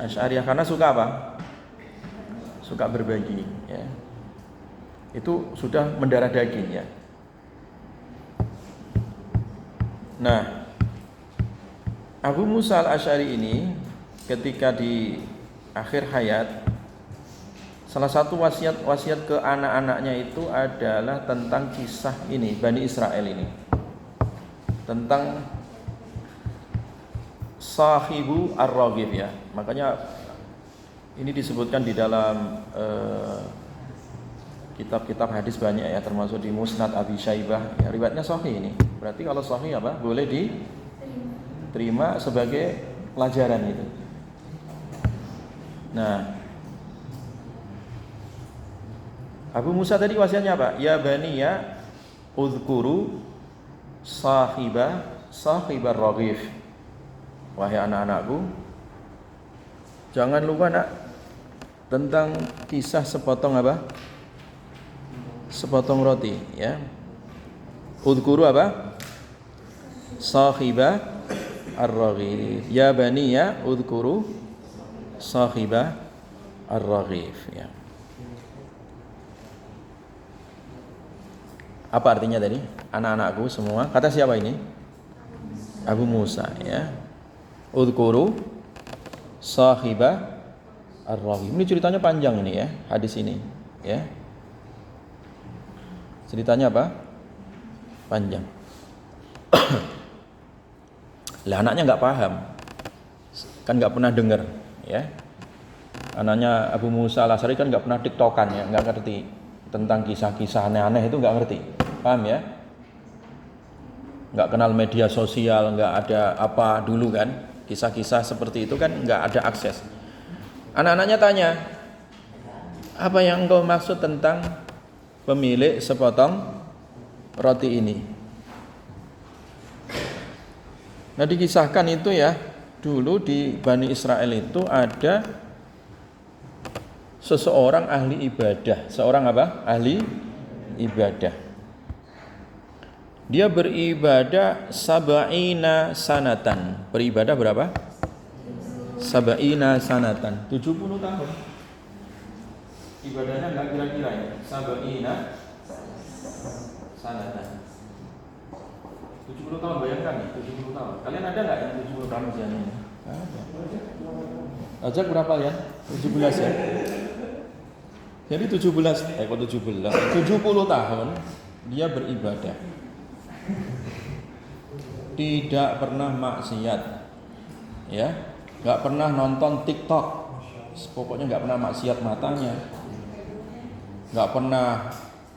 Asy'ariyah, karena suka apa? Suka berbagi ya. Itu sudah mendarah daging ya. Nah, Abu Musa al-Ash'ari ini ketika di akhir hayat, salah satu wasiat ke anak-anaknya itu adalah tentang kisah ini, Bani Israel ini, tentang sahibu ar-raghib ya. Makanya ini disebutkan di dalam kitab-kitab hadis banyak ya, termasuk di Musnad Abi Syaibah ya, riwayatnya sahih ini. Berarti kalau sahih apa? Boleh diterima sebagai pelajaran itu. Nah, Abu Musa tadi wasiatnya apa? Ya bani ya udhkuru sahibar raghif. Wahai anak-anakku, jangan lupa nak tentang kisah sepotong apa? Sepotong roti ya. Udhkuru apa? Sahiba ar-raghif. Ya bani ya udhkuru sahiba ar-raghif ya. Apa artinya tadi? Anak-anakku semua. Kata siapa ini? Abu Musa ya. Udhkuru sahiba ar-raghib. Ini ceritanya panjang ini ya, hadis ini ya. Ceritanya apa? Panjang. Lah anaknya nggak paham, kan nggak pernah dengar ya. Anaknya Abu Musa al-Ash'ari kan nggak pernah tiktokan ya, nggak ngerti tentang kisah-kisah aneh-aneh itu, nggak ngerti, paham ya? Nggak kenal media sosial, nggak ada apa dulu kan, kisah-kisah seperti itu kan nggak ada akses. Anak-anaknya tanya, apa yang engkau maksud tentang pemilik sepotong roti ini? Nah, dikisahkan itu ya, dulu di Bani Israel itu ada seseorang ahli ibadah. Seorang apa? Ahli ibadah. Dia beribadah sab'ina sanatan. Beribadah berapa? Sab'ina sanatan. 70 tahun. Ibadahnya enggak kira-kira ya. Sab'ina sanatan. 70 tahun, bayangkan nih, 70 tahun. Kalian ada enggak yang 70 tahun usianya ini? Ada. Ajak berapa ya? 17 ya. Jadi 70 tahun dia beribadah. Tidak pernah maksiat. Ya, enggak pernah nonton TikTok. Pokoknya enggak pernah maksiat matanya. Enggak pernah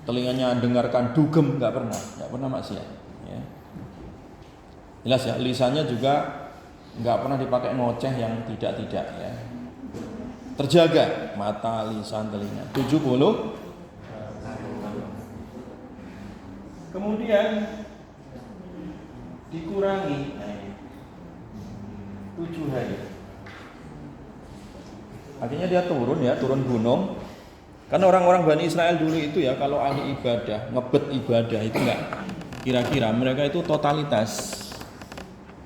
telinganya dengarkan dugem, enggak pernah maksiat, ya. Jelas ya, lisannya juga enggak pernah dipakai ngoceh yang tidak-tidak, ya. Terjaga mata, lisan, telinga. 70. Kemudian dikurangi 7 hari. Akhirnya dia turun gunung. Kan orang-orang Bani Israel dulu itu ya, kalau ahli ibadah, ngebet ibadah itu enggak kira-kira, mereka itu totalitas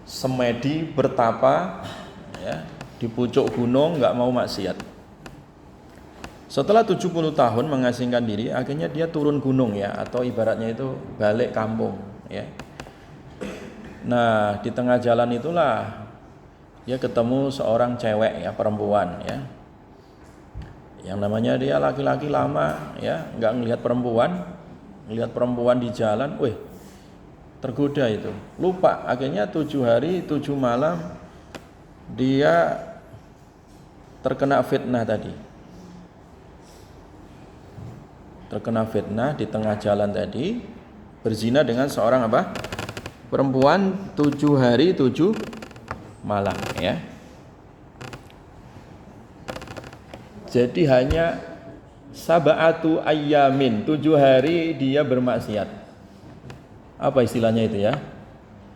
semedi bertapa ya, di pucuk gunung, enggak mau maksiat. Setelah 70 tahun mengasingkan diri, akhirnya dia turun gunung ya, atau ibaratnya itu balik kampung ya. Nah, di tengah jalan itulah dia ketemu seorang cewek ya, perempuan ya. Yang namanya dia laki-laki lama ya, nggak ngelihat perempuan di jalan, tergoda itu, lupa. Akhirnya 7 hari 7 malam dia terkena fitnah tadi, di tengah jalan tadi, berzina dengan seorang apa? Perempuan 7 hari 7 malam ya. Jadi hanya sab'atu ayyamin, 7 hari dia bermaksiat. Apa istilahnya itu ya?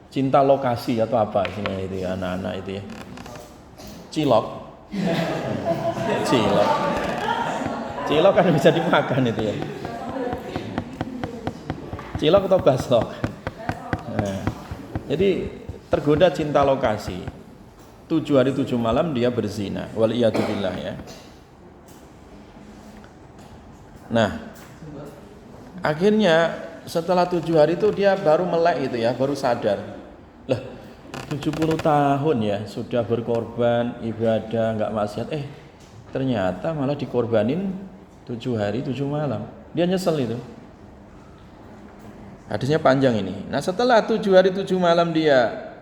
Cinta lokasi atau apa istilahnya itu ya, anak-anak itu ya? Cilok. Cilok kan bisa dimakan itu ya. Cilok atau baslok. Nah, jadi tergoda cinta lokasi. 7 hari 7 malam dia berzina. Waliyadzubillah ya. Nah, akhirnya setelah 7 hari itu dia baru melek itu ya, baru sadar. Lah, 70 tahun ya sudah berkorban ibadah enggak maksiat, ternyata malah dikorbanin 7 hari 7 malam. Dia nyesel itu. Hadisnya panjang ini. Nah, setelah 7 hari 7 malam dia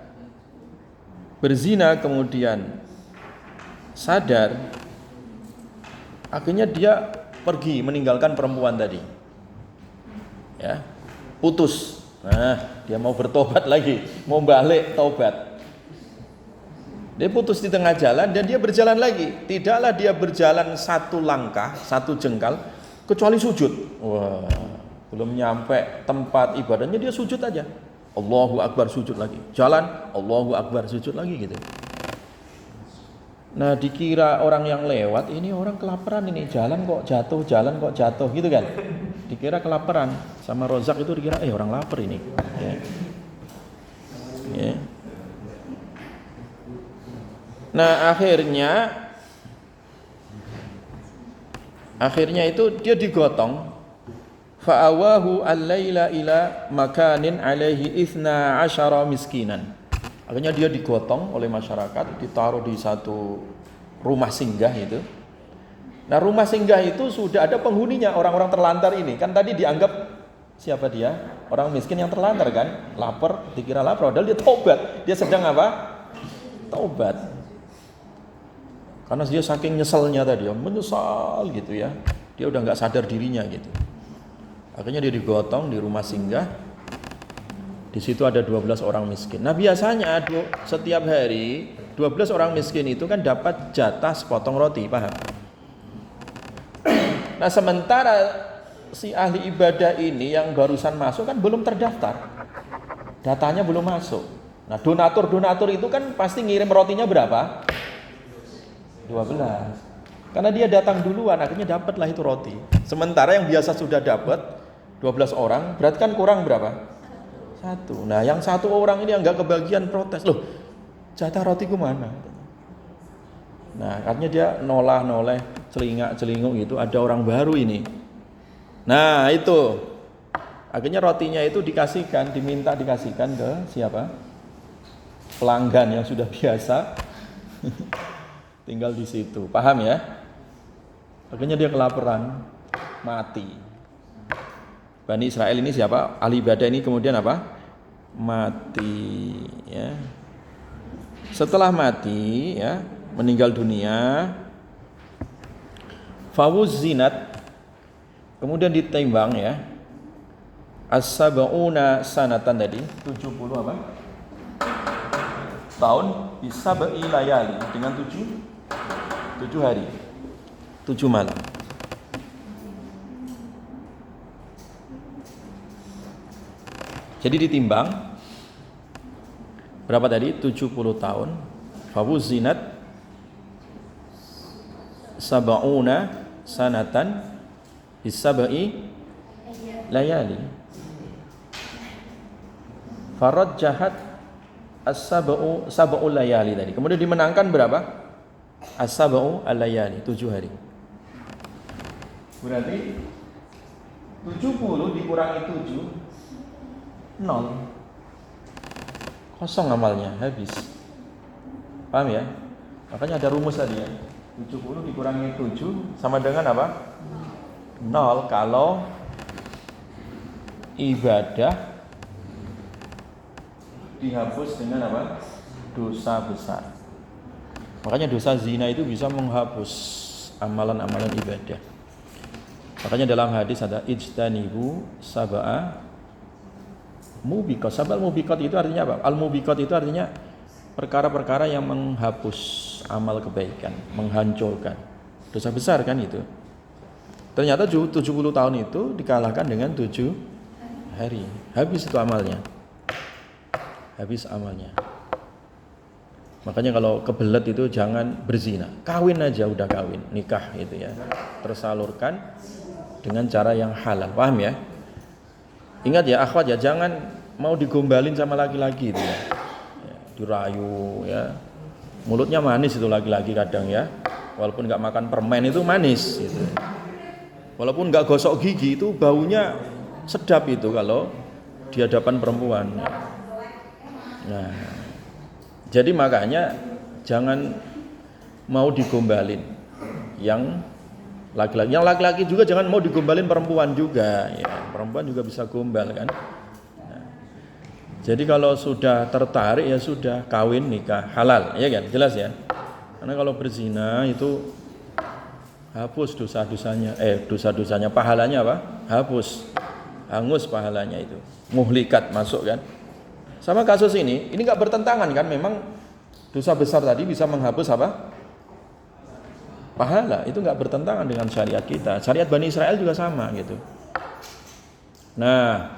berzina, kemudian sadar, akhirnya dia pergi meninggalkan perempuan tadi ya, putus. Nah, dia mau bertobat lagi, mau balik taubat. Dia putus di tengah jalan dan dia berjalan lagi. Tidaklah dia berjalan 1 langkah, 1 jengkal, kecuali sujud. Wah, belum nyampe tempat ibadahnya dia sujud aja. Allahu Akbar, sujud lagi. Jalan, Allahu Akbar, sujud lagi gitu. Nah, dikira orang yang lewat, ini orang kelaparan ini, jalan kok jatuh gitu kan. Dikira kelaparan. Sama Rozak itu dikira orang lapar ini ya. Ya. Nah, akhirnya itu dia digotong. Fa'awahu al-laila ila makanin alaihi 12 miskinan. Akhirnya dia digotong oleh masyarakat, ditaruh di satu rumah singgah itu. Nah, rumah singgah itu sudah ada penghuninya, orang-orang terlantar ini. Kan tadi dianggap siapa dia? Orang miskin yang terlantar kan? Lapar, dikira lapar, padahal dia taubat. Dia sedang apa? Taubat. Karena dia saking nyeselnya tadi, menyesal gitu ya. Dia udah enggak sadar dirinya gitu. Akhirnya dia digotong di rumah singgah. Di situ ada 12 orang miskin. Nah, biasanya setiap hari 12 orang miskin itu kan dapat jatah sepotong roti, paham? Nah, sementara si ahli ibadah ini yang barusan masuk kan belum terdaftar. Datanya belum masuk. Nah, donatur itu kan pasti ngirim rotinya berapa? 12. Karena dia datang duluan, akhirnya dapatlah itu roti. Sementara yang biasa sudah dapat 12 orang, berarti kan kurang berapa? 1. Nah, yang 1 orang ini yang nggak kebagian protes, loh, jatah rotiku mana? Nah, akhirnya dia noleh, celingak-celinguk gitu, ada orang baru ini. Nah, itu. Akhirnya rotinya itu diminta dikasihkan ke siapa? Pelanggan yang sudah biasa tinggal di situ. Paham ya? Akhirnya dia kelaparan, mati. Bani Israel ini siapa? Ahli ibadah ini kemudian apa? Mati, ya. Setelah mati, ya, meninggal dunia, fawuzinat, kemudian ditimbang, ya. As-sab'una sanatan tadi 70 apa? Tahun bisab'i layali dengan 7 hari. 7 malam. Jadi ditimbang berapa tadi? 70 tahun. Fawuzinat sab'una sanatan bisab'i layali. Farad jahat as-sab'u layali tadi. Kemudian dimenangkan berapa? As-sab'u al-layali, 7 hari. Berarti 70 dikurangi 7 0. Kosong amalnya, habis. Paham ya? Makanya ada rumus tadi ya. 70 dikurangi 7 sama dengan apa? 0 kalau ibadah dihapus dengan apa? Dosa besar. Makanya dosa zina itu bisa menghapus amalan-amalan ibadah. Makanya dalam hadis ada ijtanibu sab'a mubiqat. Sab'al mubiqat itu artinya apa? Al mubiqat itu artinya perkara-perkara yang menghapus amal kebaikan, menghancurkan. Dosa besar kan itu. Ternyata 70 tahun itu dikalahkan dengan 7 hari. Habis itu amalnya. Habis amalnya. Makanya kalau kebelet itu jangan berzina. Kawin aja udah kawin, nikah itu ya. Tersalurkan dengan cara yang halal. Paham ya? Ingat ya akhwat ya, jangan mau digombalin sama laki-laki itu ya. Dirayu ya. Mulutnya manis itu laki-laki kadang ya. Walaupun enggak makan permen itu manis gitu. Walaupun enggak gosok gigi itu baunya sedap itu kalau di hadapan perempuan. Nah, jadi makanya jangan mau digombalin yang laki-laki. Yang laki-laki juga jangan mau digombalin perempuan juga. Ya, perempuan juga bisa gombal kan. Nah, jadi kalau sudah tertarik ya sudah kawin nikah halal, ya kan? Jelas ya. Karena kalau berzina itu hapus dosa-dosanya, pahalanya apa? Hapus, hangus pahalanya itu. Muhlikat masuk kan? Sama kasus ini nggak bertentangan kan? Memang dosa besar tadi bisa menghapus apa? Pahala. Itu nggak bertentangan dengan syariat kita. Syariat Bani Israel juga sama gitu. Nah,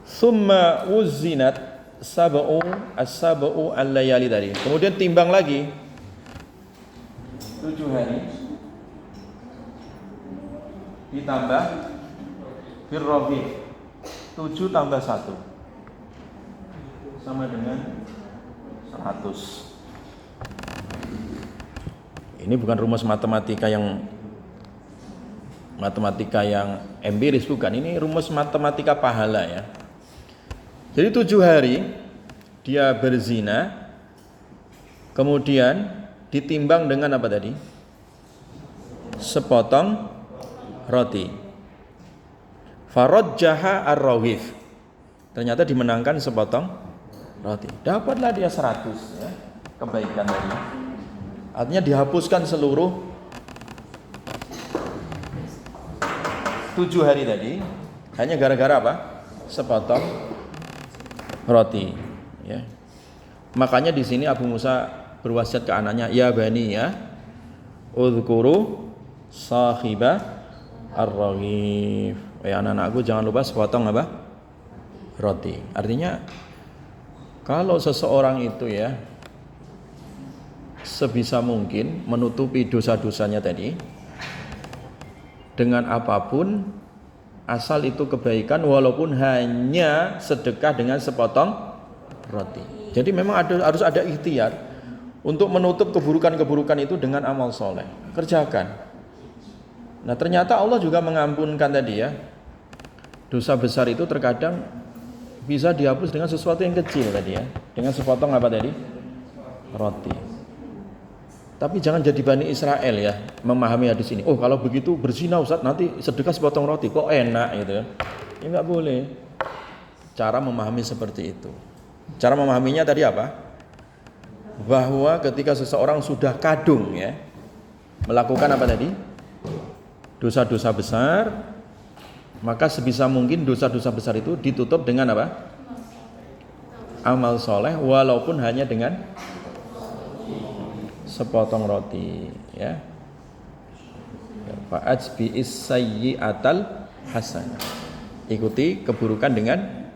summa uzinat as-sab'u al-layali tadi. Kemudian timbang lagi 7 hari ditambah birrabi 7 tambah 1 sama dengan 100. Ini bukan rumus matematika yang empiris, bukan. Ini rumus matematika pahala ya. Jadi 7 hari dia berzina, kemudian ditimbang dengan apa tadi? Sepotong roti. Farajjaha ar-rawif. Ternyata dimenangkan sepotong roti. Dapatlah dia 100 ya, kebaikan tadi. Artinya dihapuskan seluruh 7 hari tadi hanya gara-gara apa? Sepotong roti ya. Makanya di sini Abu Musa berwasiat ke anaknya, ya bani ya, udhkuru sahiba ar-raghif. Anak-anakku jangan lupa sepotong apa? Roti. Artinya kalau seseorang itu ya sebisa mungkin menutupi dosa-dosanya tadi dengan apapun, asal itu kebaikan, walaupun hanya sedekah dengan sepotong roti. Jadi memang harus ada ikhtiar untuk menutup keburukan-keburukan itu dengan amal soleh. Kerjakan. Nah ternyata Allah juga mengampunkan tadi ya. Dosa besar itu terkadang bisa dihapus dengan sesuatu yang kecil tadi ya. Dengan sepotong apa tadi? Roti. Tapi jangan jadi Bani Israel ya, memahami hadis ini. Oh kalau begitu berzina Ustaz, nanti sedekah sepotong roti, kok enak gitu ya. Ya nggak boleh. Cara memahami seperti itu. Cara memahaminya tadi apa? Bahwa ketika seseorang sudah kadung ya, melakukan apa tadi? Dosa-dosa besar, maka sebisa mungkin dosa-dosa besar itu ditutup dengan apa? Amal soleh, walaupun hanya dengan sepotong roti ya. Fa'ajbi'is sayyi'atal hasanah. Ikuti keburukan dengan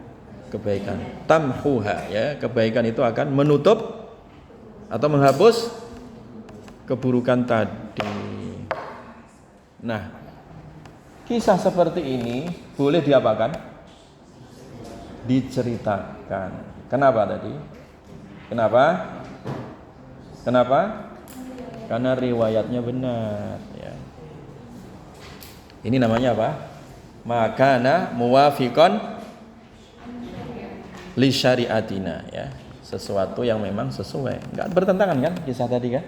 kebaikan. Tamhuha ya, kebaikan itu akan menutup atau menghapus keburukan tadi. Nah, kisah seperti ini boleh diapakan? Diceritakan. Kenapa tadi? Kenapa? Karena riwayatnya benar ya. Ini namanya apa? Makana muwafiqan li syariatina ya. Sesuatu yang memang sesuai. Enggak bertentangan kan kisah tadi kan?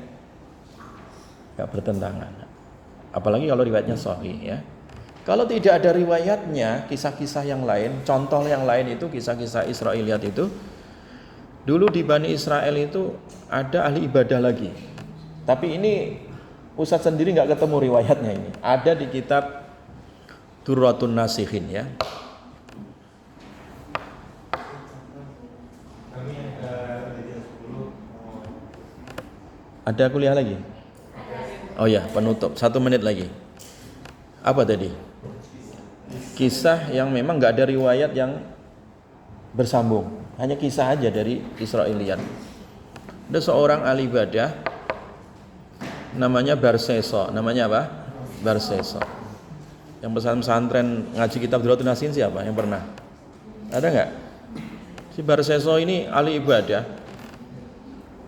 Enggak bertentangan. Apalagi kalau riwayatnya sahih ya. Kalau tidak ada riwayatnya, kisah-kisah yang lain, contoh yang lain itu kisah-kisah Israiliyat itu. Dulu di Bani Israel itu ada ahli ibadah lagi. Tapi ini Ustadz sendiri nggak ketemu riwayatnya ini. Ada di kitab Durratun Nasikhin ya. Ada kuliah lagi? Oh ya, penutup. 1 menit lagi. Apa tadi? Kisah yang memang nggak ada riwayat yang bersambung. Hanya kisah aja dari Israiliyat. Ada seorang ahli ibadah namanya Barsesa. Namanya apa? Barsesa. Yang pesantren ngaji kitab Durratun Nasikhin siapa? Yang pernah? Ada nggak? Si Barsesa ini ahli ibadah.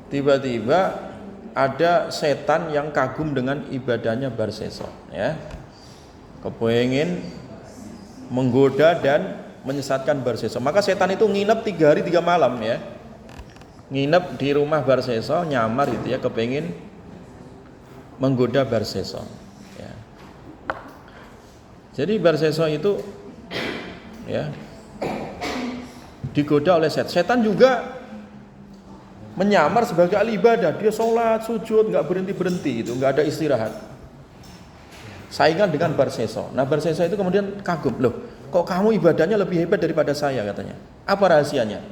Tiba-tiba ada setan yang kagum dengan ibadahnya Barsesa ya. Kepengen menggoda dan menyesatkan Barsesa. Maka setan itu nginep 3 hari 3 malam ya. Nginep di rumah Barsesa, nyamar gitu ya, kepengen menggoda Barsesa ya. Jadi Barsesa itu ya digoda oleh setan. Setan juga menyamar sebagai ahli ibadah. Dia sholat, sujud, nggak berhenti itu, nggak ada istirahat. Saingan dengan Barsesa. Nah Barsesa itu kemudian kagum, loh kok kamu ibadahnya lebih hebat daripada saya katanya. Apa rahasianya?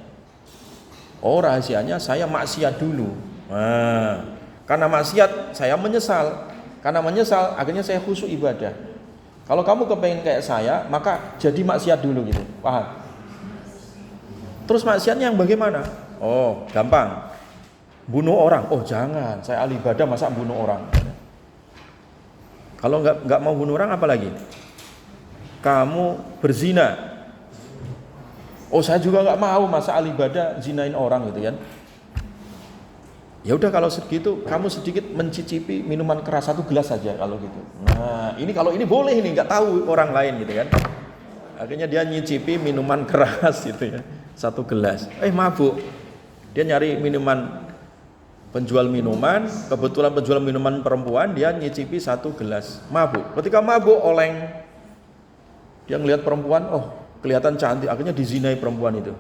Oh rahasianya saya maksiat dulu. Nah, karena maksiat saya menyesal. Karena menyesal akhirnya saya khusyuk ibadah. Kalau kamu kepengen kayak saya, maka jadi maksiat dulu gitu. Paham? Terus maksiatnya yang bagaimana? Oh gampang. Bunuh orang. Oh jangan, saya ahli ibadah masa bunuh orang. Kalau nggak mau bunuh orang apa lagi? Kamu berzina. Oh saya juga nggak mau masa ahli ibadah zinain orang gitu kan. Ya udah kalau segitu kamu sedikit mencicipi minuman keras 1 gelas saja kalau gitu. Nah ini kalau ini boleh ini, nggak tahu orang lain gitu kan. Akhirnya dia nyicipi minuman keras gitu ya, 1 gelas. Mabuk. Dia nyari minuman, penjual minuman, kebetulan penjual minuman perempuan, dia nyicipi 1 gelas, mabuk. Ketika mabuk oleng, dia ngelihat perempuan, oh kelihatan cantik, akhirnya dizinai perempuan itu.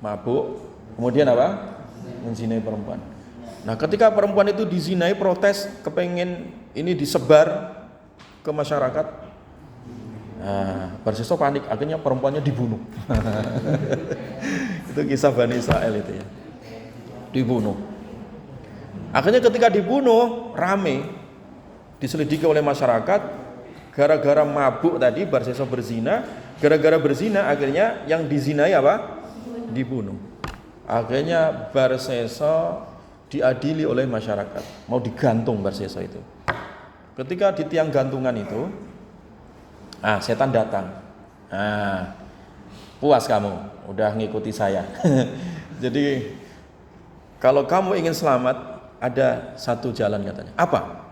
Mabuk, kemudian apa? Menzinai perempuan. Nah ketika perempuan itu dizinai, protes, kepengen ini disebar ke masyarakat. Nah, Barsesa panik, akhirnya perempuannya dibunuh. Itu kisah Bani Israel itu ya. Dibunuh. Akhirnya ketika dibunuh, rame, diselidiki oleh masyarakat, gara-gara mabuk tadi, Barsesa berzina, gara-gara berzina akhirnya yang dizinai apa? Dibunuh. Akhirnya Barsesa diadili oleh masyarakat, mau digantung Barseso itu. Ketika di tiang gantungan itu, setan datang. Puas kamu, udah ngikuti saya. Jadi kalau kamu ingin selamat, ada satu jalan katanya. Apa?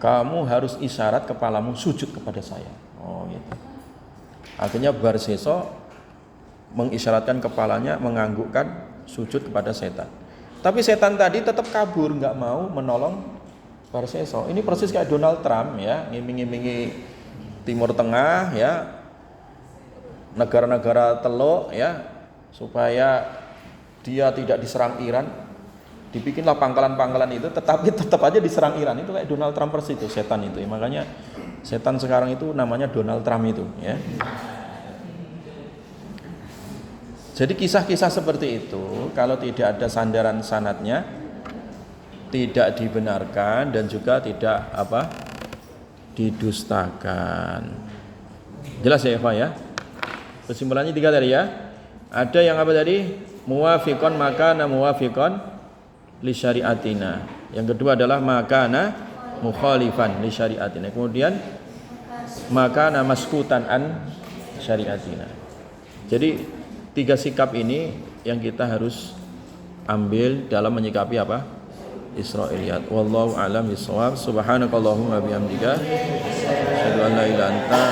Kamu harus isyarat kepalamu sujud kepada saya. Oh gitu. Akhirnya Barseso mengisyaratkan kepalanya, menganggukkan sujud kepada setan. Tapi setan tadi tetap kabur, nggak mau menolong Barseso. Ini persis kayak Donald Trump ya, ngiming-ngimingi Timur Tengah ya, negara-negara Teluk ya, supaya dia tidak diserang Iran. Dibikinlah pangkalan-pangkalan itu, tetapi tetap aja diserang Iran. Itu kayak Donald Trump persis itu, setan itu. Makanya setan sekarang itu namanya Donald Trump itu ya. Jadi kisah-kisah seperti itu kalau tidak ada sandaran sanadnya tidak dibenarkan dan juga tidak didustakan. Jelas ya Eva ya? Kesimpulannya 3 tadi ya. Ada yang apa tadi? Muwafiqon makana muwafiqon li syariatina. Yang kedua adalah makana mukhalifan li syariatina. Kemudian makana maskutan an syariatina. Jadi 3 sikap ini yang kita harus ambil dalam menyikapi Israiliyat. Wallahu a'lam bishawab. Subhanakallahumma bihamdika asyhadu an la ilaha illa anta